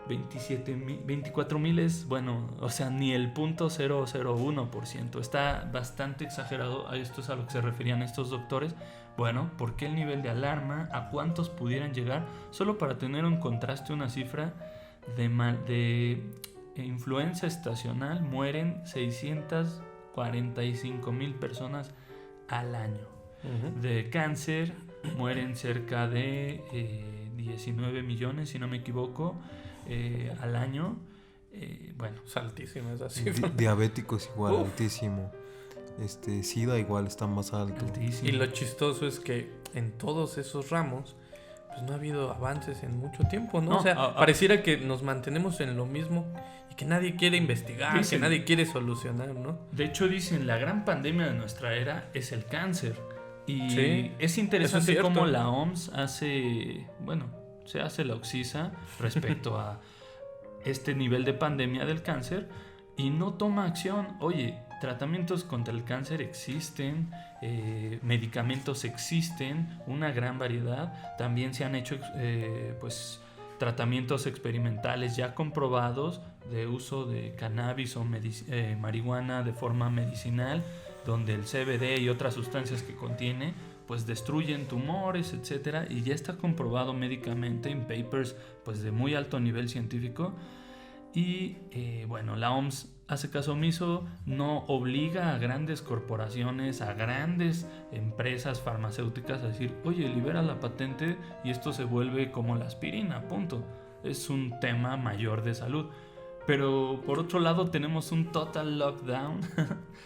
24,000 es, bueno, o sea, ni el 0.001%, está bastante exagerado. A esto es a lo que se referían estos doctores. Bueno, ¿por qué el nivel de alarma? ¿A cuántos pudieran llegar? Solo para tener un contraste, una cifra de influenza estacional, mueren 645,000 personas al año. Ujú. De cáncer mueren cerca de 19 millones, si no me equivoco, al año. Bueno, Es altísima esa cifra. Diabético es igual, Uf. altísimo. SIDA igual está más alto. altísimo. Y lo chistoso es que en todos esos ramos pues no ha habido avances en mucho tiempo, ¿no? No, O sea, pareciera que nos mantenemos en lo mismo y que nadie quiere investigar, Dicen- que nadie quiere solucionar, ¿no? De hecho, dicen, la gran pandemia de nuestra era es el cáncer. Y Sí, es eso interesante es cierto. cómo la OMS se hace la oxisa respecto a este nivel de pandemia del cáncer y no toma acción. Oye, tratamientos contra el cáncer existen, medicamentos existen, una gran variedad. También se han hecho tratamientos experimentales ya comprobados de uso de cannabis o marihuana de forma medicinal, donde el CBD y otras sustancias que contiene pues destruyen tumores, etcétera, y ya está comprobado médicamente en papers pues de muy alto nivel científico. Y la OMS hace caso omiso, no obliga a grandes corporaciones, a grandes empresas farmacéuticas a decir, oye, libera la patente y esto se vuelve como la aspirina, punto. Es un tema mayor de salud. Pero por otro lado tenemos un total lockdown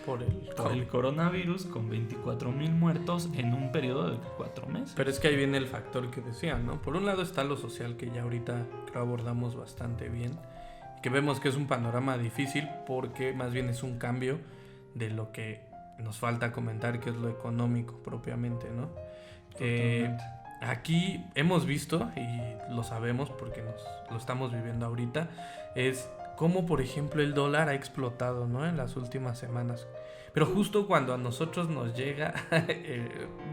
Por el por el coronavirus con 24,000 muertos en un periodo de 4 meses. Pero es que ahí viene el factor que decía, ¿no? Por un lado está lo social, que ya ahorita creo abordamos bastante bien, que vemos que es un panorama difícil porque más bien es un cambio de lo que nos falta comentar, que es lo económico propiamente, ¿no? Totalmente. Aquí hemos visto, y lo sabemos porque lo estamos viviendo ahorita, es cómo, por ejemplo, el dólar ha explotado, ¿no? En las últimas semanas. Pero justo cuando a nosotros nos llega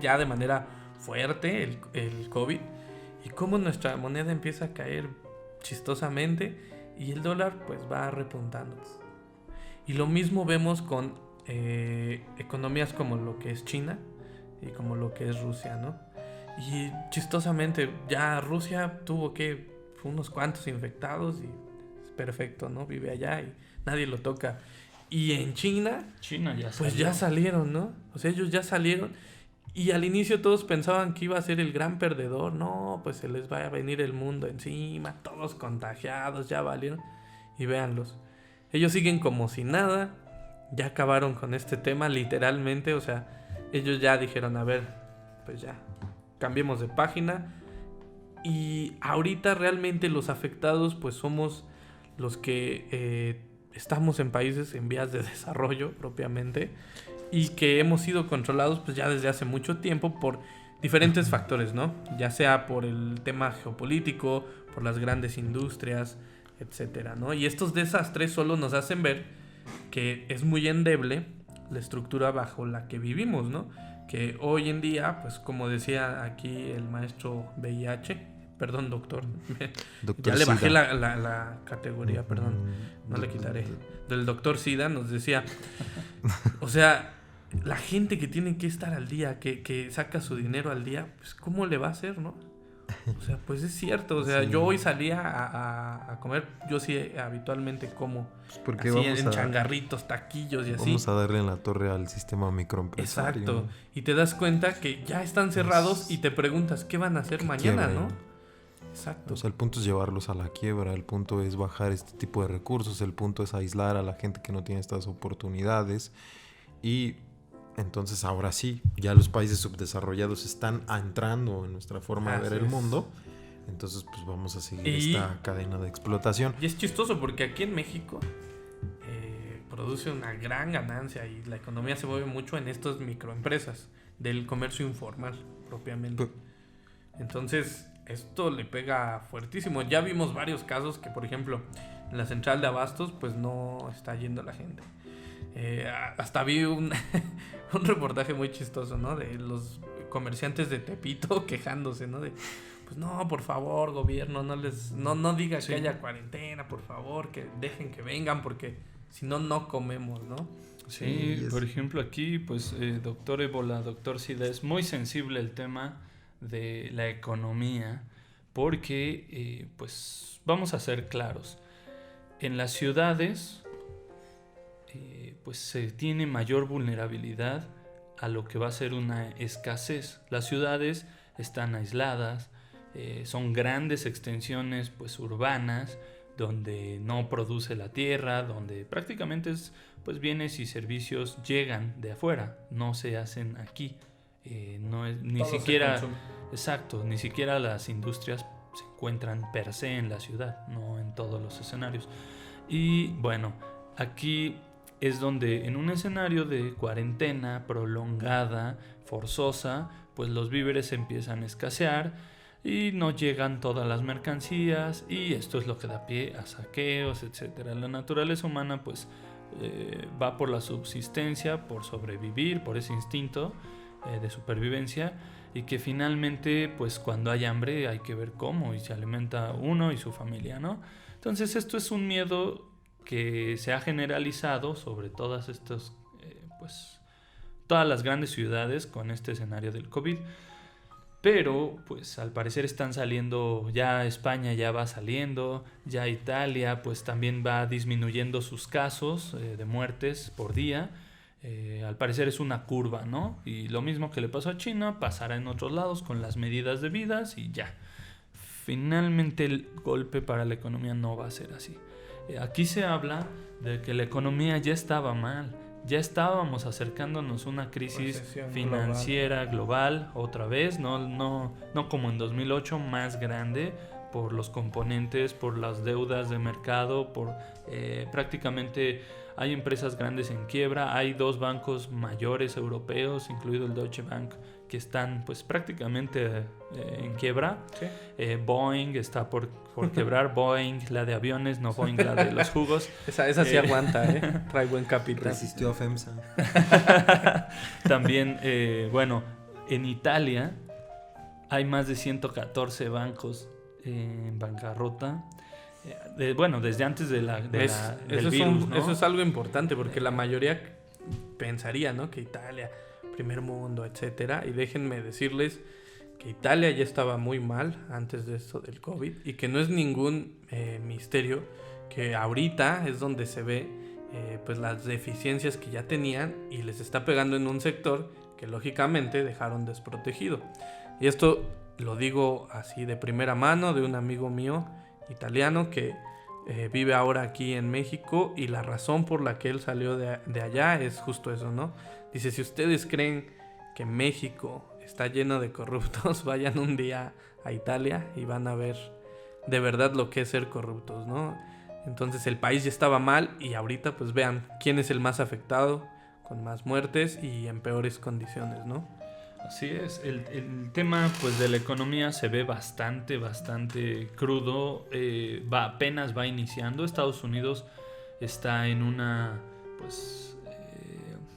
ya de manera fuerte el COVID, y cómo nuestra moneda empieza a caer chistosamente y el dólar pues va repuntando. Y lo mismo vemos con economías como lo que es China y como lo que es Rusia, ¿no? Y chistosamente ya Rusia tuvo que unos cuantos infectados y es perfecto, ¿no? Vive allá y nadie lo toca. Y en China China ya pues ya salieron, ¿no? O sea, ellos ya salieron Y al inicio todos pensaban que iba a ser el gran perdedor. No, pues se les va a venir el mundo encima, todos contagiados, ya valieron. Y véanlos. Ellos siguen como si nada. Ya acabaron con este tema literalmente. O sea, ellos ya dijeron, a ver, pues ya, cambiemos de página. Y ahorita realmente los afectados pues somos los que estamos en países en vías de desarrollo propiamente. Y que hemos sido controlados pues ya desde hace mucho tiempo por diferentes factores, ¿no? Ya sea por el tema geopolítico, por las grandes industrias, etcétera, ¿no? Y estos desastres solo nos hacen ver que es muy endeble la estructura bajo la que vivimos, ¿no? Que hoy en día, pues como decía aquí el maestro VIH, perdón, doctor, Doctor ya le bajé Sida. la categoría, perdón, no le quitaré, del doctor Sida nos decía, o sea, la gente que tiene que estar al día, que saca su dinero al día, pues ¿cómo le va a hacer, no? O sea, pues es cierto, o sea, Sí. yo hoy salía a comer, yo sí habitualmente como Porque así vamos en a, changarritos, taquillos y así. vamos a darle en la torre al sistema microempresario. Exacto, y te das cuenta que ya están cerrados y te preguntas, ¿qué van a hacer mañana, quiebren. no? Exacto. O sea, el punto es llevarlos a la quiebra, el punto es bajar este tipo de recursos, el punto es aislar a la gente que no tiene estas oportunidades. Y entonces ahora sí, ya los países subdesarrollados están entrando en nuestra forma de Así ver el es. mundo. Entonces pues vamos a seguir Y- esta cadena de explotación. Y es chistoso porque aquí en México produce una gran ganancia y la economía se mueve mucho en estas microempresas del comercio informal propiamente. Entonces esto le pega fuertísimo. Ya vimos varios casos que, por ejemplo, en la central de abastos pues no está yendo la gente. Hasta vi un reportaje muy chistoso, ¿no? De los comerciantes de Tepito quejándose, ¿no? De, pues no, por favor, gobierno, no diga Sí. que haya cuarentena, por favor, que dejen que vengan, porque si no, no comemos, ¿no? Sí, Sí, es- por ejemplo aquí, pues doctor Ébola, doctor Sida, es muy sensible el tema de la economía porque, pues vamos a ser claros, en las ciudades pues se tiene mayor vulnerabilidad a lo que va a ser una escasez. Las ciudades están aisladas, son grandes extensiones pues urbanas donde no produce la tierra, donde prácticamente es, pues bienes y servicios llegan de afuera, no se hacen aquí. No es ni Todo se siquiera consume. exacto, ni siquiera las industrias se encuentran per se en la ciudad, no en todos los escenarios. Y bueno, aquí es donde en un escenario de cuarentena prolongada, forzosa, pues los víveres empiezan a escasear y no llegan todas las mercancías y esto es lo que da pie a saqueos, etcétera. La naturaleza humana pues va por la subsistencia, por sobrevivir, por ese instinto de supervivencia y que finalmente pues cuando hay hambre hay que ver cómo y se alimenta uno y su familia, ¿no? Entonces esto es un miedo que se ha generalizado sobre todas estas pues todas las grandes ciudades con este escenario del COVID. Pero, pues al parecer están saliendo, ya España ya va saliendo, ya Italia pues también va disminuyendo sus casos de muertes por día. Al parecer es una curva, ¿no? Y lo mismo que le pasó a China pasará en otros lados con las medidas debidas y ya. Finalmente el golpe para la economía no va a ser así. Aquí se habla de que la economía ya estaba mal. Ya estábamos acercándonos a una crisis Recesión financiera global otra vez, no como en 2008, más grande por los componentes, por las deudas de mercado, por prácticamente hay empresas grandes en quiebra, hay 2 bancos mayores europeos, incluido el Deutsche Bank, que están pues prácticamente en quiebra. Sí. Boeing está por quebrar, Boeing, la de aviones, no Boeing, la de los jugos. Esa sí aguanta, trae buen capital. Resistió a FEMSA. También, bueno, en Italia hay más de 114 bancos en bancarrota. Bueno, desde antes del Eso virus, ¿no? eso es algo importante porque la mayoría pensaría, ¿no? Que Italia, primer mundo, etcétera. Y déjenme decirles que Italia ya estaba muy mal antes de esto del COVID y que no es ningún misterio que ahorita es donde se ve pues las deficiencias que ya tenían y les está pegando en un sector que lógicamente dejaron desprotegido. Y esto lo digo así de primera mano de un amigo mío italiano que vive ahora aquí en México, y la razón por la que él salió de allá es justo eso, ¿no? Dice, si ustedes creen que México está lleno de corruptos, vayan un día a Italia y van a ver de verdad lo que es ser corruptos, ¿no? Entonces el país ya estaba mal y ahorita pues vean quién es el más afectado, con más muertes y en peores condiciones, ¿no? Así es, el tema pues de la economía se ve bastante crudo, apenas va iniciando. Estados Unidos está en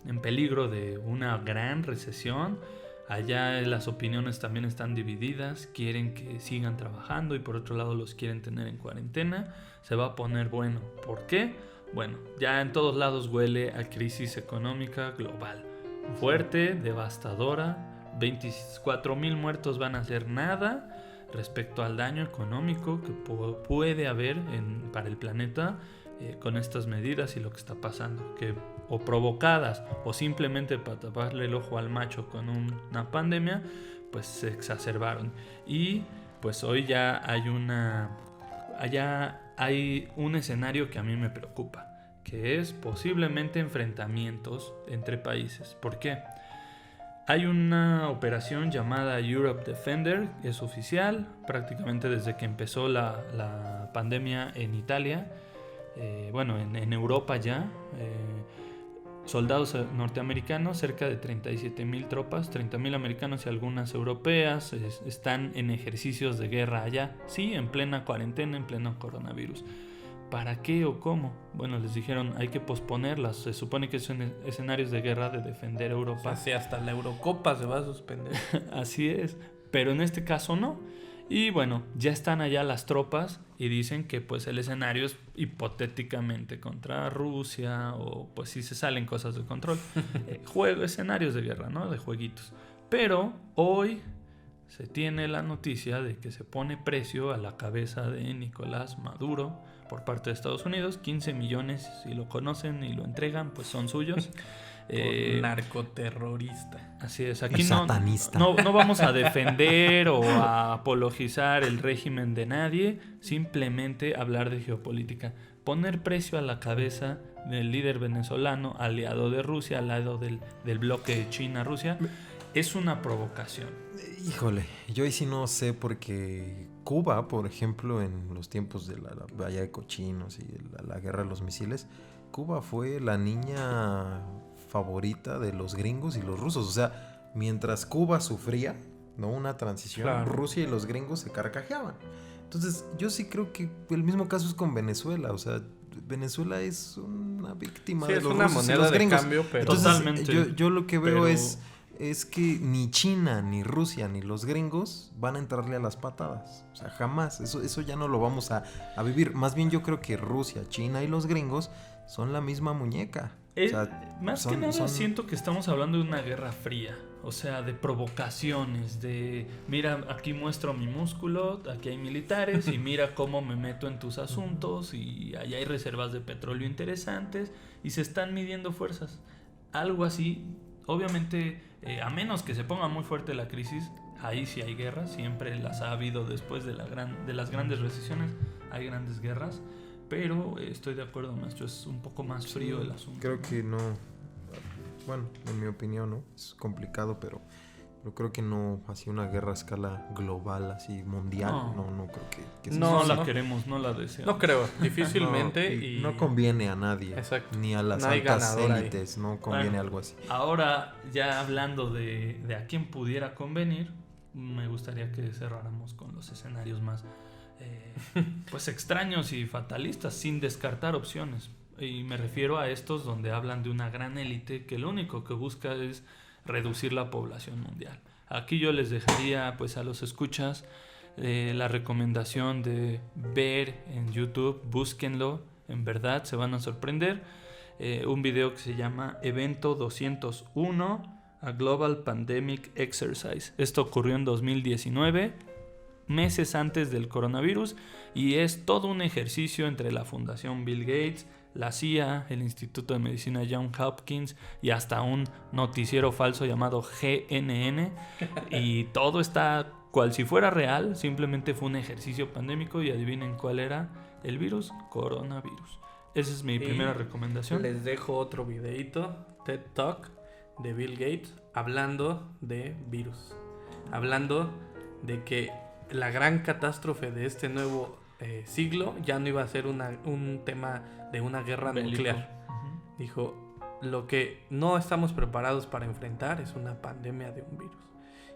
en peligro de una gran recesión. Allá las opiniones también están divididas, quieren que sigan trabajando y por otro lado los quieren tener en cuarentena. Se va a poner bueno. ¿Por qué? Bueno, ya en todos lados huele a crisis económica global, fuerte, devastadora. 24,000 muertos van a ser nada respecto al daño económico que puede haber para el planeta con estas medidas y lo que está pasando, que o provocadas o simplemente para taparle el ojo al macho con una pandemia, pues se exacerbaron. Y pues hoy ya hay un escenario que a mí me preocupa, que es posiblemente enfrentamientos entre países. ¿Por qué? Hay una operación llamada Europe Defender, es oficial, prácticamente desde que empezó la pandemia en Italia, en Europa ya, soldados norteamericanos, cerca de 37,000 tropas, 30,000 americanos y algunas europeas, están en ejercicios de guerra allá, sí, en plena cuarentena, en pleno coronavirus. ¿Para qué o cómo? Bueno, les dijeron, hay que posponerlas. Se supone que son escenarios de guerra de defender Europa. O sea, sí, hasta la Eurocopa se va a suspender. Así es, pero en este caso no. Y bueno, ya están allá las tropas y dicen que pues el escenario es hipotéticamente contra Rusia o pues si se salen cosas de control. Escenarios de guerra, ¿no? De jueguitos. Pero hoy se tiene la noticia de que se pone precio a la cabeza de Nicolás Maduro por parte de Estados Unidos. 15 millones, si lo conocen y lo entregan, pues son suyos. Narcoterrorista. Así es, aquí satanista. No vamos a defender o a apologizar el régimen de nadie, simplemente hablar de geopolítica. Poner precio a la cabeza del líder venezolano, aliado de Rusia, aliado del bloque China-Rusia, es una provocación. Híjole, yo ahí sí no sé, porque Cuba, por ejemplo, en los tiempos de la batalla de Cochinos y la guerra de los misiles, Cuba fue la niña favorita de los gringos y los rusos. O sea, mientras Cuba sufría, ¿no?, una transición, claro, Rusia y los gringos se carcajeaban. Entonces, yo sí creo que el mismo caso es con Venezuela. O sea, Venezuela es una víctima de los rusos y los gringos. Cambio, pero entonces, totalmente. Yo lo que veo es que ni China, ni Rusia, ni los gringos van a entrarle a las patadas. O sea, jamás. Eso ya no lo vamos a vivir. Más bien yo creo que Rusia, China y los gringos son la misma muñeca. O sea, más que nada siento que estamos hablando de una guerra fría. O sea, de provocaciones, de mira, aquí muestro mi músculo, aquí hay militares y mira cómo me meto en tus asuntos y allá hay reservas de petróleo interesantes y se están midiendo fuerzas. Algo así, obviamente, a menos que se ponga muy fuerte la crisis, ahí sí hay guerras, siempre las ha habido después de las grandes recesiones, hay grandes guerras, pero estoy de acuerdo, maestro, es un poco más frío el asunto. Creo que no, bueno, en mi opinión, ¿no? Es complicado, pero creo que no, así una guerra a escala global, así mundial, no creo que no la queremos, no la deseamos. No creo, difícilmente. y no conviene a nadie. Exacto. Ni a las altas élites, no conviene algo así. Ahora, ya hablando de a quién pudiera convenir, me gustaría que cerráramos con los escenarios más pues extraños y fatalistas, sin descartar opciones. Y me refiero a estos donde hablan de una gran élite que lo único que busca es reducir la población mundial. Aquí yo les dejaría pues a los escuchas la recomendación de ver en YouTube, búsquenlo, en verdad se van a sorprender, un video que se llama Evento 201, A Global Pandemic Exercise. Esto ocurrió en 2019, meses antes del coronavirus y es todo un ejercicio entre la Fundación Bill Gates, la CIA, el Instituto de Medicina Johns Hopkins y hasta un noticiero falso llamado GNN y todo está cual si fuera real, simplemente fue un ejercicio pandémico y adivinen cuál era el virus, coronavirus. Esa es mi primera recomendación. Les dejo otro videito, TED Talk de Bill Gates, hablando de virus. Hablando de que la gran catástrofe de este nuevo siglo ya no iba a ser un tema de una guerra nuclear. Uh-huh. Dijo, lo que no estamos preparados para enfrentar es una pandemia de un virus.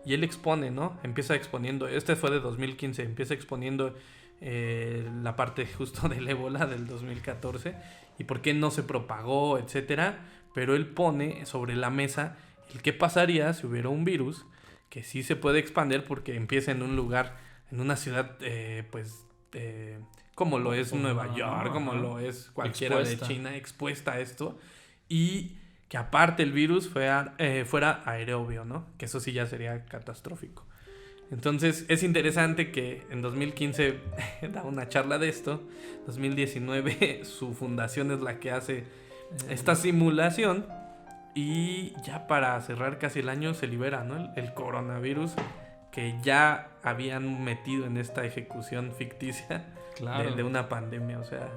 Y él expone, ¿no? Empieza exponiendo, este fue de 2015, empieza exponiendo la parte justo del ébola del 2014 y por qué no se propagó, etcétera. Pero él pone sobre la mesa el qué pasaría si hubiera un virus que sí se puede expandir porque empieza en un lugar, en una ciudad, como lo es Nueva York, como lo es cualquiera de China, expuesta a esto, y que aparte el virus fuera aeróbio, ¿no? Que eso sí ya sería catastrófico. Entonces es interesante que en 2015 da una charla de esto, 2019 su fundación es la que hace esta simulación y ya para cerrar casi el año se libera, ¿no? El coronavirus que ya habían metido en esta ejecución ficticia, claro, de una pandemia, o sea...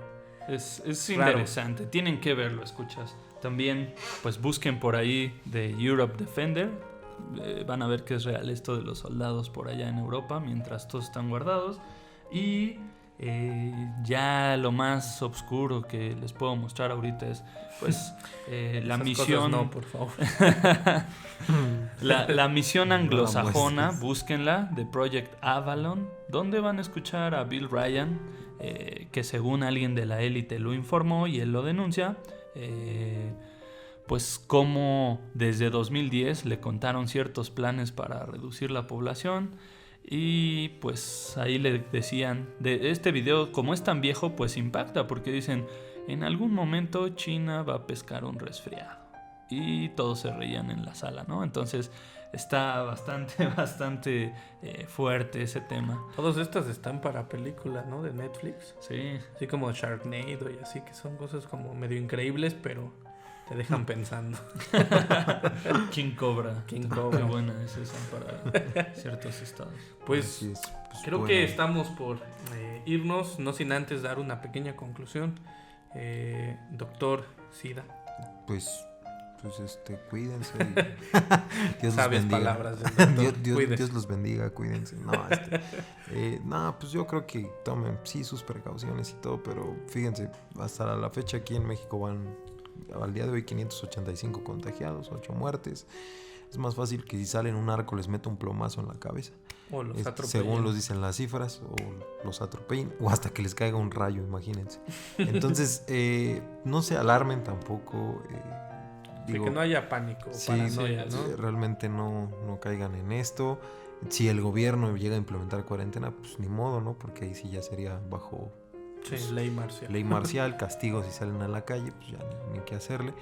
Es interesante, tienen que verlo, escuchas. También pues busquen por ahí de Europe Defender, van a ver que es real esto de los soldados por allá en Europa mientras todos están guardados. Y ya lo más oscuro que les puedo mostrar ahorita es pues la misión... No, por favor. la misión anglosajona, búsquenla, de Project Avalon, donde van a escuchar a Bill Ryan, que según alguien de la élite lo informó y él lo denuncia, pues como desde 2010 le contaron ciertos planes para reducir la población y pues ahí le decían, de este video como es tan viejo pues impacta porque dicen, en algún momento China va a pescar un resfriado y todos se reían en la sala, ¿no? Entonces está bastante fuerte ese tema. Todos estos están para película, ¿no? De Netflix. Sí. Así como Sharknado y así, que son cosas como medio increíbles, pero te dejan pensando. King Cobra. King Cobra. Qué buena es esa para ciertos estados. Pues creo que estamos por irnos, no sin antes dar una pequeña conclusión. Doctor Sida. Pues cuídense. Dios Sabias los bendiga. Palabras del doctor. Dios los bendiga, cuídense. No, pues yo creo que tomen sí sus precauciones y todo, pero fíjense, hasta la fecha aquí en México van al día de hoy 585 contagiados, 8 muertes. Es más fácil que si salen un arco les meta un plomazo en la cabeza. O los atropellen. Según los dicen las cifras, o los atropellen, o hasta que les caiga un rayo, imagínense. Entonces, no se alarmen tampoco. Digo, que no haya pánico, paranoia, ¿no? Sí, realmente no caigan en esto. Si el gobierno llega a implementar cuarentena, pues ni modo, ¿no? Porque ahí sí ya sería bajo ley marcial. Ley marcial, castigo si salen a la calle, pues ya ni qué hacerle.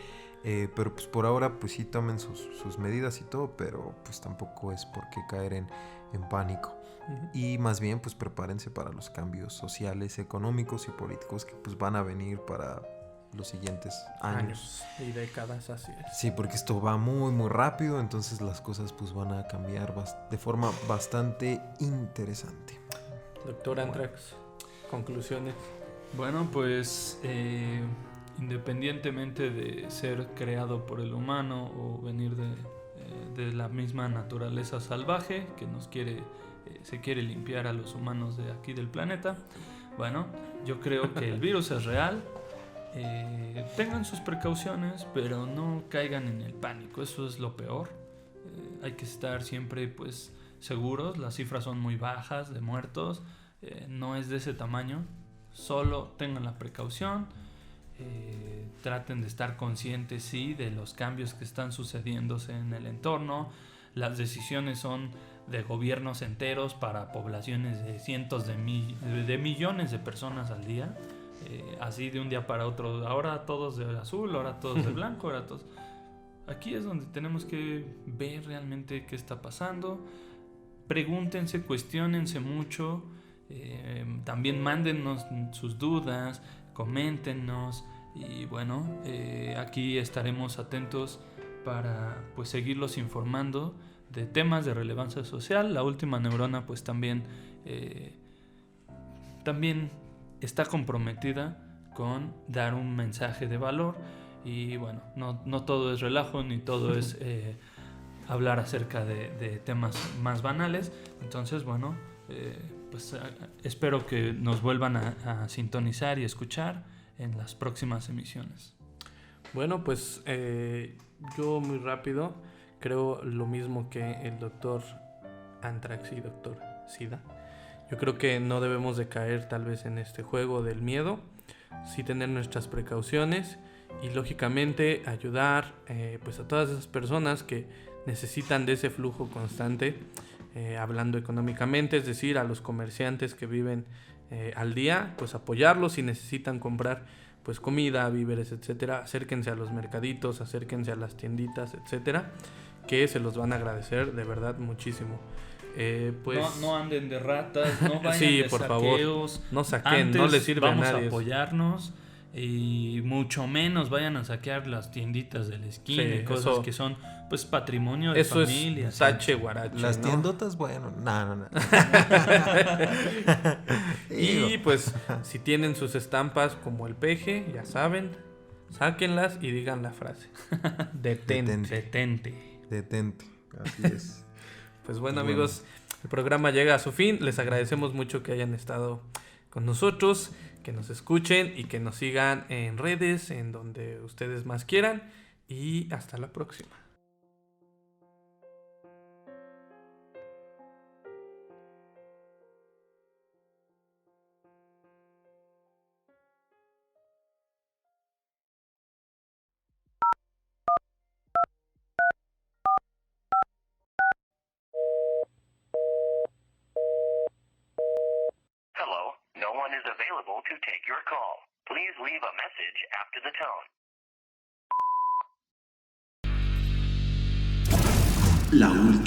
Pero pues por ahora pues sí tomen sus medidas y todo, pero pues tampoco es por qué caer en pánico. Uh-huh. Y más bien pues prepárense para los cambios sociales, económicos y políticos que pues van a venir para los siguientes años y décadas, así es. Sí, porque esto va muy muy rápido, entonces las cosas pues van a cambiar de forma bastante interesante. Doctor Antrax, conclusiones. Bueno, pues independientemente de ser creado por el humano o venir de la misma naturaleza salvaje que se quiere limpiar a los humanos de aquí del planeta, bueno, yo creo que el virus es real. Tengan sus precauciones, pero no caigan en el pánico, eso es lo peor. Hay que estar siempre pues seguros, las cifras son muy bajas de muertos, no es de ese tamaño, solo tengan la precaución, traten de estar conscientes sí de los cambios que están sucediéndose en el entorno. Las decisiones son de gobiernos enteros para poblaciones de cientos de millones de personas al día. Así de un día para otro, ahora todos de azul, ahora todos de blanco, ahora todos... Aquí es donde tenemos que ver realmente qué está pasando. pregúntense, cuestiónense mucho, también mándennos sus dudas, coméntenos y bueno, aquí estaremos atentos para pues seguirlos informando de temas de relevancia social. La Última Neurona pues también está comprometida con dar un mensaje de valor y bueno, no todo es relajo ni todo es hablar acerca de temas más banales. Entonces bueno, pues espero que nos vuelvan a sintonizar y escuchar en las próximas emisiones. Bueno, pues yo muy rápido creo lo mismo que el doctor Antrax y doctor Sida. Yo creo que no debemos de caer tal vez en este juego del miedo, sí tener nuestras precauciones y lógicamente ayudar pues a todas esas personas que necesitan de ese flujo constante, hablando económicamente, es decir, a los comerciantes que viven al día, pues apoyarlos si necesitan comprar pues comida, víveres, etcétera. Acérquense a los mercaditos, acérquense a las tienditas, etcétera, que se los van a agradecer de verdad muchísimo. Pues no anden de ratas, no vayan sí, de por saqueos. favor, no saquen, Antes no les sirve a vamos nadie. a apoyarnos y mucho menos vayan a saquear las tienditas de la esquina, Sí, cosas eso, que son pues patrimonio de eso familia. es tache guarache, Las ¿no? tiendotas, bueno, no. Y pues si tienen sus estampas como el peje, ya saben, sáquenlas y digan la frase. Detente. Detente. Así es. Pues bueno, amigos, el programa llega a su fin. Les agradecemos mucho que hayan estado con nosotros, que nos escuchen y que nos sigan en redes, en donde ustedes más quieran. Y hasta la próxima. Hello, no one is available to take your call. Please leave a message after the tone. La última